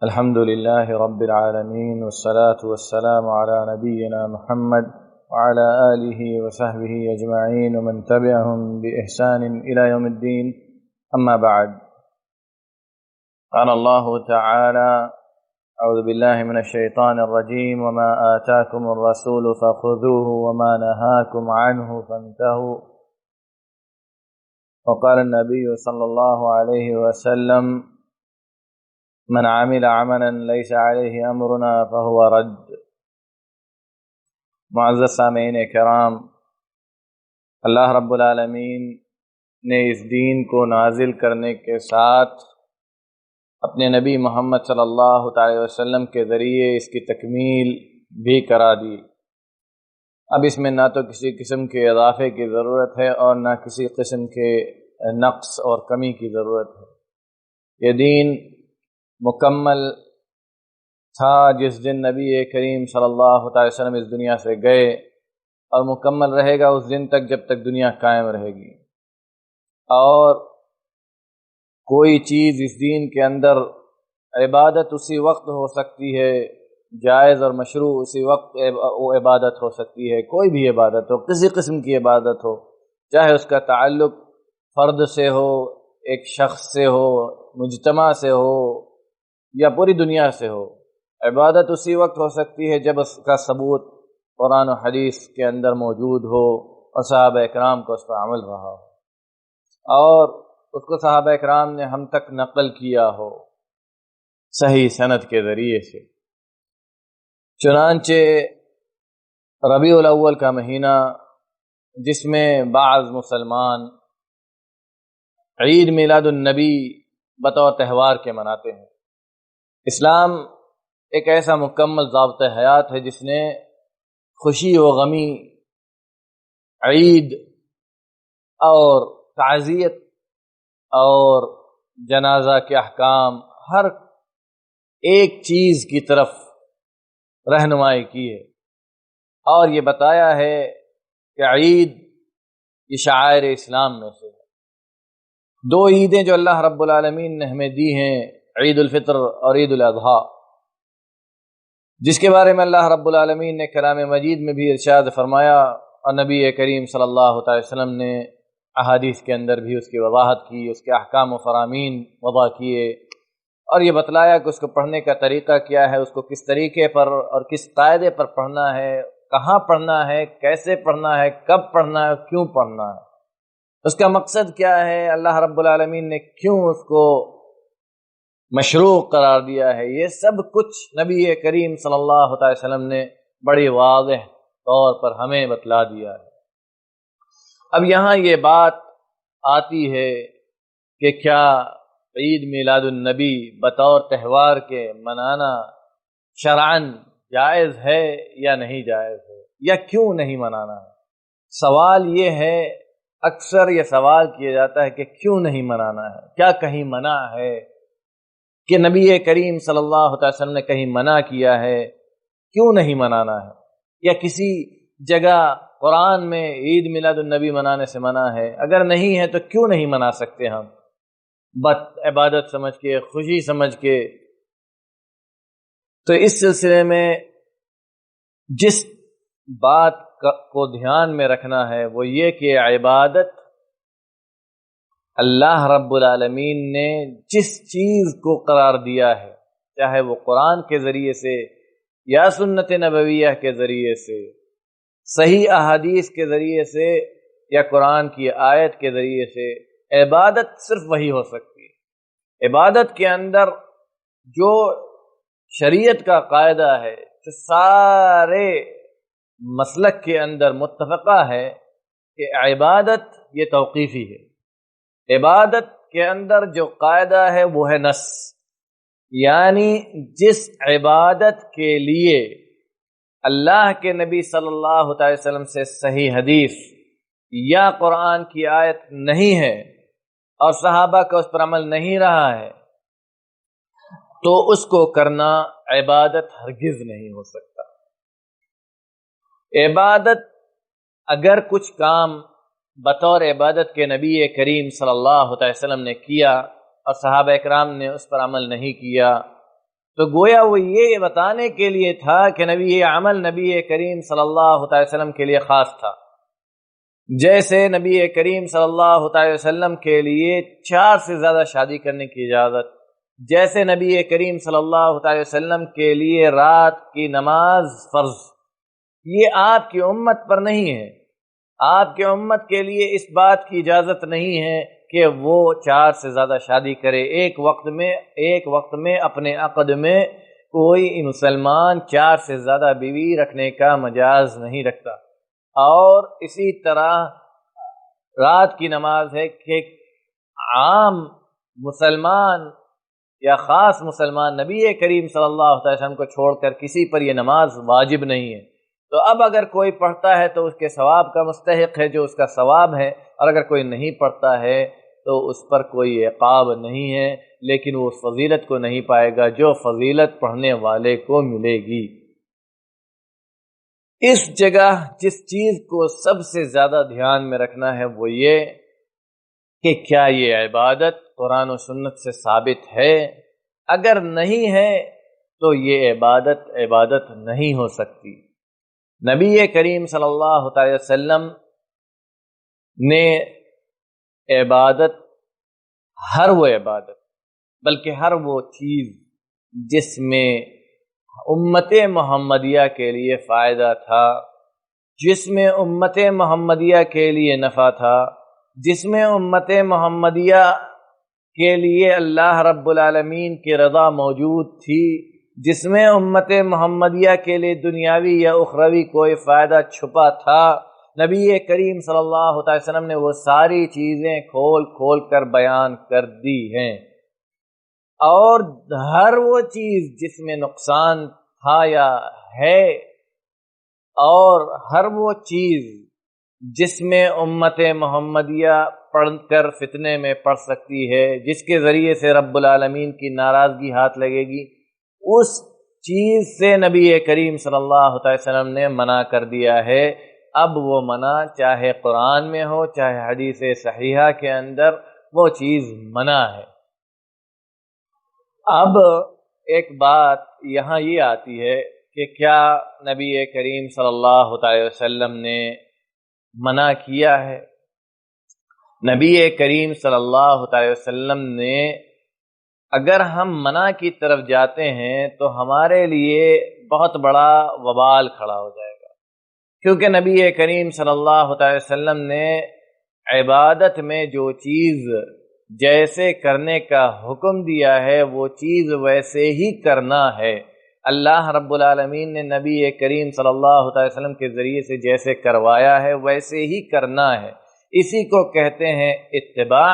الحمد لله رب العالمين والصلاة والسلام على نبينا محمد وعلى آله وصحبه أجمعين ومن تبعهم بإحسان إلى يوم الدين. أما بعد، قال الله تعالى: أعوذ بالله من الشيطان الرجيم: وما آتاكم الرسول فخذوه وما نهاكم عنه فانتهوا. وقال النبي صلى الله عليه وسلم: من عمل عملا ليس عليه امرنا فهو رد. معزز سامعین کرام، اللہ رب العالمین نے اس دین کو نازل کرنے کے ساتھ اپنے نبی محمد صلی اللہ تعالی وسلم کے ذریعے اس کی تکمیل بھی کرا دی۔ اب اس میں نہ تو کسی قسم کے اضافے کی ضرورت ہے اور نہ کسی قسم کے نقص اور کمی کی ضرورت ہے۔ یہ دین مکمل تھا جس دن نبی کریم صلی اللہ تعالی وسلم اس دنیا سے گئے، اور مکمل رہے گا اس دن تک جب تک دنیا قائم رہے گی۔ اور کوئی چیز اس دین کے اندر عبادت اسی وقت ہو سکتی ہے، جائز اور مشروع اسی وقت وہ عبادت ہو سکتی ہے، کوئی بھی عبادت ہو، کسی قسم کی عبادت ہو، چاہے اس کا تعلق فرد سے ہو، ایک شخص سے ہو، مجتمع سے ہو یا پوری دنیا سے ہو۔ عبادت اسی وقت ہو سکتی ہے جب اس کا ثبوت قرآن و حدیث کے اندر موجود ہو اور صحابہ اکرام کو اس پر عمل رہا ہو، اور اس کو صحابہ اکرام نے ہم تک نقل کیا ہو صحیح سند کے ذریعے سے۔ چنانچہ ربیع الاول کا مہینہ، جس میں بعض مسلمان عید میلاد النبی بطور تہوار کے مناتے ہیں۔ اسلام ایک ایسا مکمل ضابطہ حیات ہے جس نے خوشی و غمی، عید اور تعزیت اور جنازہ کے احکام، ہر ایک چیز کی طرف رہنمائی کی ہے، اور یہ بتایا ہے کہ عید یہ شعائر اسلام میں سے ہے۔ دو عیدیں جو اللہ رب العالمین نے ہمیں دی ہیں، عید الفطر اور عید الاضحیٰ، جس کے بارے میں اللہ رب العالمین نے کلام مجید میں بھی ارشاد فرمایا، اور نبی کریم صلی اللہ تعالی وسلم نے احادیث کے اندر بھی اس کی وضاحت کی، اس کے احکام و فرامین وضع کیے، اور یہ بتلایا کہ اس کو پڑھنے کا طریقہ کیا ہے، اس کو کس طریقے پر اور کس قاعدے پر پڑھنا ہے، کہاں پڑھنا ہے، کیسے پڑھنا ہے، کب پڑھنا ہے، کیوں پڑھنا ہے، اس کا مقصد کیا ہے، اللہ رب العالمین نے کیوں اس کو مشروع قرار دیا ہے۔ یہ سب کچھ نبی کریم صلی اللہ علیہ وسلم نے بڑی واضح طور پر ہمیں بتلا دیا ہے۔ اب یہاں یہ بات آتی ہے کہ کیا عید میلاد النبی بطور تہوار کے منانا شرعاً جائز ہے یا نہیں جائز ہے، یا کیوں نہیں منانا ہے؟ سوال یہ ہے، اکثر یہ سوال کیا جاتا ہے کہ کیوں نہیں منانا ہے، کیا کہیں منع ہے کہ نبی کریم صلی اللہ علیہ وسلم نے کہیں منع کیا ہے، کیوں نہیں منانا ہے، یا کسی جگہ قرآن میں عید میلاد النبی منانے سے منع ہے؟ اگر نہیں ہے تو کیوں نہیں منا سکتے ہم عبادت سمجھ کے، خوشی سمجھ کے؟ تو اس سلسلے میں جس بات کو دھیان میں رکھنا ہے وہ یہ کہ عبادت اللہ رب العالمین نے جس چیز کو قرار دیا ہے، چاہے وہ قرآن کے ذریعے سے یا سنت نبویہ کے ذریعے سے، صحیح احادیث کے ذریعے سے یا قرآن کی آیت کے ذریعے سے، عبادت صرف وہی ہو سکتی ہے۔ عبادت کے اندر جو شریعت کا قاعدہ ہے، جو سارے مسلک کے اندر متفقہ ہے کہ عبادت یہ توقیفی ہے۔ عبادت کے اندر جو قاعدہ ہے وہ ہے نص، یعنی جس عبادت کے لیے اللہ کے نبی صلی اللہ علیہ وسلم سے صحیح حدیث یا قرآن کی آیت نہیں ہے اور صحابہ کا اس پر عمل نہیں رہا ہے، تو اس کو کرنا عبادت ہرگز نہیں ہو سکتا۔ عبادت اگر کچھ کام بطور عبادت کے نبی کریم صلی اللہ علیہ وسلم نے کیا اور صحابہ اکرام نے اس پر عمل نہیں کیا، تو گویا وہ یہ بتانے کے لیے تھا کہ یہ عمل نبی کریم صلی اللہ علیہ وسلم کے لیے خاص تھا۔ جیسے نبی کریم صلی اللہ علیہ وسلم کے لیے 4 سے زیادہ شادی کرنے کی اجازت، جیسے نبی کریم صلی اللہ علیہ وسلم کے لیے رات کی نماز فرض، یہ آپ کی امت پر نہیں ہے۔ آپ کے امت کے لیے اس بات کی اجازت نہیں ہے کہ وہ 4 سے زیادہ شادی کرے۔ ایک وقت میں اپنے عقد میں کوئی مسلمان 4 سے زیادہ بیوی رکھنے کا مجاز نہیں رکھتا۔ اور اسی طرح رات کی نماز ہے کہ عام مسلمان یا خاص مسلمان نبی کریم صلی اللہ علیہ وسلم کو چھوڑ کر کسی پر یہ نماز واجب نہیں ہے۔ تو اب اگر کوئی پڑھتا ہے تو اس کے ثواب کا مستحق ہے جو اس کا ثواب ہے، اور اگر کوئی نہیں پڑھتا ہے تو اس پر کوئی عقاب نہیں ہے، لیکن وہ اس فضیلت کو نہیں پائے گا جو فضیلت پڑھنے والے کو ملے گی۔ اس جگہ جس چیز کو سب سے زیادہ دھیان میں رکھنا ہے وہ یہ کہ کیا یہ عبادت قرآن و سنت سے ثابت ہے؟ اگر نہیں ہے تو یہ عبادت نہیں ہو سکتی۔ نبی کریم صلی اللہ علیہ وسلم نے ہر وہ عبادت بلکہ ہر وہ چیز جس میں امت محمدیہ کے لیے فائدہ تھا، جس میں امت محمدیہ کے لیے نفع تھا، جس میں امت محمدیہ کے لیے اللہ رب العالمین کی رضا موجود تھی، جس میں امت محمدیہ کے لیے دنیاوی یا اخروی کوئی فائدہ چھپا تھا، نبی کریم صلی اللہ علیہ وسلم نے وہ ساری چیزیں کھول کھول کر بیان کر دی ہیں۔ اور ہر وہ چیز جس میں نقصان تھا یا ہے، اور ہر وہ چیز جس میں امت محمدیہ پڑھ کر فتنے میں پڑ سکتی ہے، جس کے ذریعے سے رب العالمین کی ناراضگی ہاتھ لگے گی، اس چیز سے نبی کریم صلی اللہ علیہ وسلم نے منع کر دیا ہے۔ اب وہ منع چاہے قرآن میں ہو چاہے حدیث صحیحہ کے اندر، وہ چیز منع ہے۔ اب ایک بات یہاں یہ آتی ہے کہ کیا نبی کریم صلی اللہ علیہ وسلم نے منع کیا ہے؟ نبی کریم صلی اللہ علیہ وسلم نے، اگر ہم منع کی طرف جاتے ہیں تو ہمارے لیے بہت بڑا وبال کھڑا ہو جائے گا، کیونکہ نبی کریم صلی اللہ علیہ وسلم نے عبادت میں جو چیز جیسے کرنے کا حکم دیا ہے وہ چیز ویسے ہی کرنا ہے۔ اللہ رب العالمین نے نبی کریم صلی اللہ علیہ وسلم کے ذریعے سے جیسے کروایا ہے ویسے ہی کرنا ہے۔ اسی کو کہتے ہیں اتباع،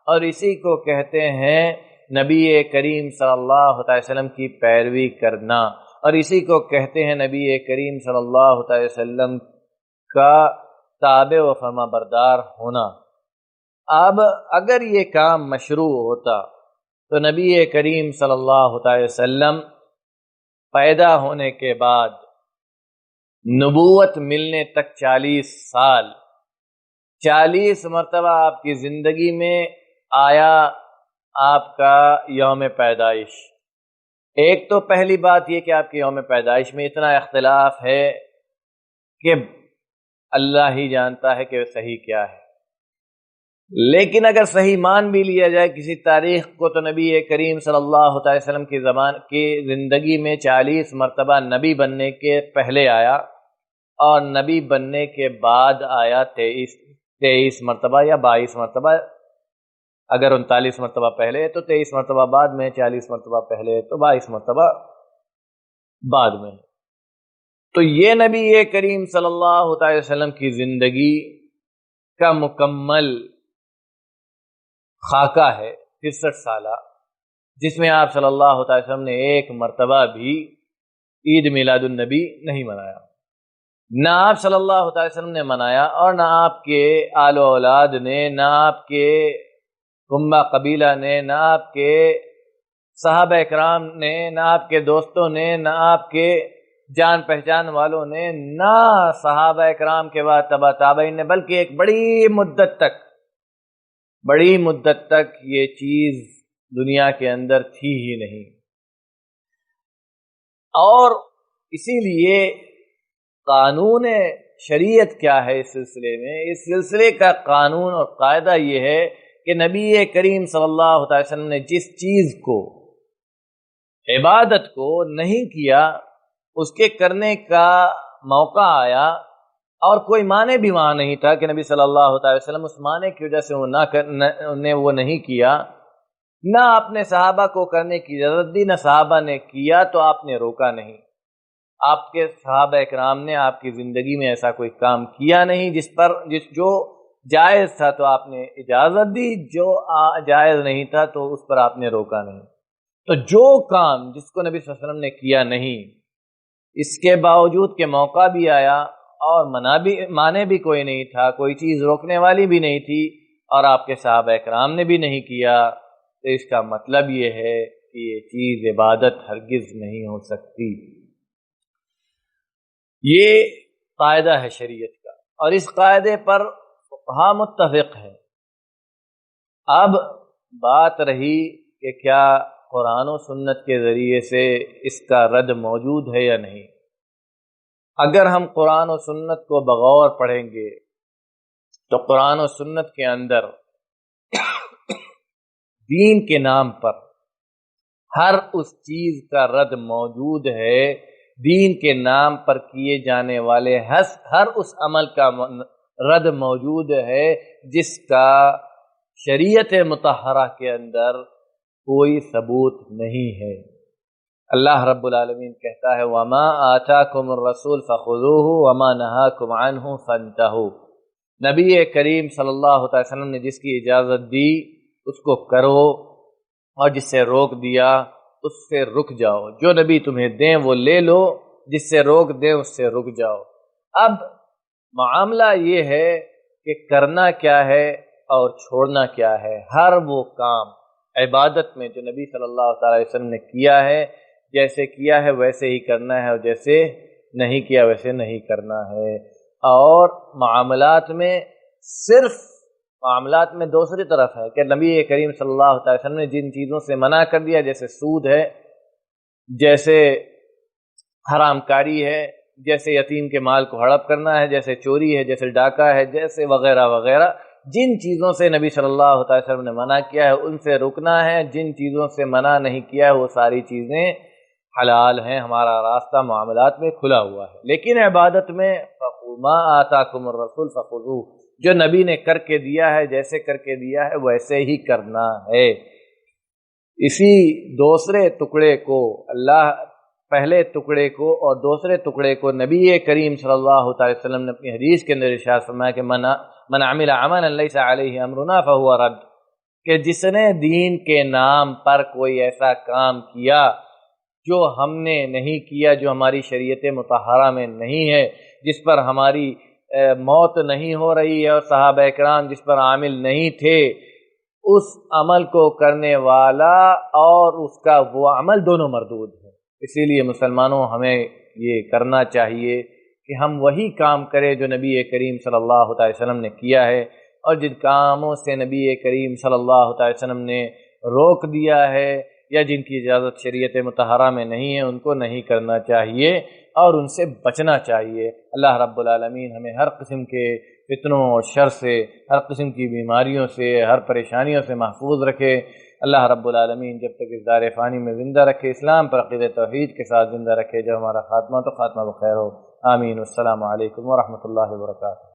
اور اسی کو کہتے ہیں نبی کریم صلی اللہ علیہ وسلم کی پیروی کرنا، اور اسی کو کہتے ہیں نبی کریم صلی اللہ علیہ وسلم کا تابع و فرما بردار ہونا۔ اب اگر یہ کام مشروع ہوتا تو نبی کریم صلی اللہ علیہ وسلم پیدا ہونے کے بعد نبوت ملنے تک 40 سال 40 مرتبہ آپ کی زندگی میں آیا آپ کا یوم پیدائش۔ ایک تو پہلی بات یہ کہ آپ کے یوم پیدائش میں اتنا اختلاف ہے کہ اللہ ہی جانتا ہے کہ صحیح کیا ہے، لیکن اگر صحیح مان بھی لیا جائے کسی تاریخ کو تو نبی کریم صلی اللہ علیہ وسلم کی زندگی میں 40 مرتبہ نبی بننے کے پہلے آیا، اور نبی بننے کے بعد آیا 23 مرتبہ یا 22 مرتبہ۔ اگر 39 مرتبہ پہلے تو 23 مرتبہ بعد میں، 40 مرتبہ پہلے تو 22 مرتبہ بعد میں۔ تو یہ نبی کریم صلی اللہ علیہ وسلم کی زندگی کا مکمل خاکہ ہے 63 سالہ، جس میں آپ صلی اللہ علیہ وسلم نے ایک مرتبہ بھی عید میلاد النبی نہیں منایا، نہ آپ صلی اللہ علیہ وسلم نے منایا، اور نہ آپ کے آل و اولاد نے، نہ آپ کے کنبہ قبیلہ نے، نہ آپ کے صحابہ اکرام نے، نہ آپ کے دوستوں نے، نہ آپ کے جان پہچان والوں نے، نہ صحابہ اکرام کے بعد تبع تابعین نے، بلکہ ایک بڑی مدت تک یہ چیز دنیا کے اندر تھی ہی نہیں۔ اور اسی لیے قانون شریعت کیا ہے اس سلسلے میں؟ اس سلسلے کا قانون اور قاعدہ یہ ہے کہ نبی کریم صلی اللہ علیہ وسلم نے جس چیز کو، عبادت کو نہیں کیا، اس کے کرنے کا موقع آیا اور کوئی معنی بھی وہاں نہیں تھا کہ نبی صلی اللہ علیہ وسلم اس معنی کی وجہ سے وہ نہیں کیا، نہ آپ نے صحابہ کو کرنے کی اجازت دی، نہ صحابہ نے کیا تو آپ نے روکا نہیں۔ آپ کے صحابہ اکرام نے آپ کی زندگی میں ایسا کوئی کام کیا نہیں جو جائز تھا تو آپ نے اجازت دی، جو جائز نہیں تھا تو اس پر آپ نے روکا نہیں۔ تو جو کام جس کو نبی صلی اللہ علیہ وسلم نے کیا نہیں، اس کے باوجود کہ موقع بھی آیا اور مانے بھی کوئی نہیں تھا، کوئی چیز روکنے والی بھی نہیں تھی، اور آپ کے صحابہ اکرام نے بھی نہیں کیا، تو اس کا مطلب یہ ہے کہ یہ چیز عبادت ہرگز نہیں ہو سکتی۔ یہ قاعدہ ہے شریعت کا، اور اس قاعدے پر فقہا متفق ہے۔ اب بات رہی کہ کیا قرآن و سنت کے ذریعے سے اس کا رد موجود ہے یا نہیں۔ اگر ہم قرآن و سنت کو بغور پڑھیں گے تو قرآن و سنت کے اندر دین کے نام پر ہر اس چیز کا رد موجود ہے، دین کے نام پر کیے جانے والے ہر اس عمل کا رد موجود ہے جس کا شریعت مطہرہ کے اندر کوئی ثبوت نہیں ہے۔ اللہ رب العالمین کہتا ہے وَمَا آتَاكُمُ الرَّسُولُ فَخُذُوهُ وَمَا نَهَاكُمْ عَنْهُ فَانْتَهُوا۔ نبی کریم صلی اللہ علیہ وسلم نے جس کی اجازت دی اس کو کرو، اور جس سے روک دیا اس سے رک جاؤ۔ جو نبی تمہیں دیں وہ لے لو، جس سے روک دیں اس سے رک جاؤ۔ اب معاملہ یہ ہے کہ کرنا کیا ہے اور چھوڑنا کیا ہے۔ ہر وہ کام عبادت میں جو نبی صلی اللہ علیہ وسلم نے کیا ہے، جیسے کیا ہے ویسے ہی کرنا ہے، اور جیسے نہیں کیا ویسے نہیں کرنا ہے۔ اور معاملات میں دوسری طرف ہے کہ نبی کریم صلی اللہ علیہ وسلم نے جن چیزوں سے منع کر دیا، جیسے سود ہے، جیسے حرام کاری ہے، جیسے یتیم کے مال کو ہڑپ کرنا ہے، جیسے چوری ہے، جیسے ڈاکہ ہے، جیسے وغیرہ وغیرہ، جن چیزوں سے نبی صلی اللہ علیہ وسلم نے منع کیا ہے ان سے رکنا ہے، جن چیزوں سے منع نہیں کیا ہے وہ ساری چیزیں حلال ہیں، ہمارا راستہ معاملات میں کھلا ہوا ہے۔ لیکن عبادت میں مَا آتَاكُمُ الرَّسُولُ فَخُذُوهُ، جو نبی نے کر کے دیا ہے، جیسے کر کے دیا ہے ویسے ہی کرنا ہے۔ اسی دوسرے ٹکڑے کو پہلے ٹکڑے کو اور دوسرے ٹکڑے کو نبی کریم صلی اللہ علیہ وسلم نے اپنی حدیث کے اندر ارشاد فرمایا کہ من عمل عملا لیس علیہ امرنا فہو رد، کہ جس نے دین کے نام پر کوئی ایسا کام کیا جو ہم نے نہیں کیا، جو ہماری شریعت مطہرہ میں نہیں ہے، جس پر ہماری موت نہیں ہو رہی ہے، اور صحابہ اکرام جس پر عامل نہیں تھے، اس عمل کو کرنے والا اور اس کا وہ عمل دونوں مردود ہے۔ اسی لیے مسلمانوں ہمیں یہ کرنا چاہیے کہ ہم وہی کام کریں جو نبی کریم صلی اللہ علیہ وسلم نے کیا ہے، اور جن کاموں سے نبی کریم صلی اللہ علیہ وسلم نے روک دیا ہے یا جن کی اجازت شریعت مطہرہ میں نہیں ہے ان کو نہیں کرنا چاہیے اور ان سے بچنا چاہیے۔ اللہ رب العالمین ہمیں ہر قسم کے فتنوں اور شر سے، ہر قسم کی بیماریوں سے، ہر پریشانیوں سے محفوظ رکھے۔ اللہ رب العالمین جب تک اس دار فانی میں زندہ رکھے، اسلام پر عقیدہ توحید کے ساتھ زندہ رکھے، جب ہمارا خاتمہ تو خاتمہ بخیر ہو۔ آمین۔ السلام علیکم ورحمۃ اللہ وبرکاتہ۔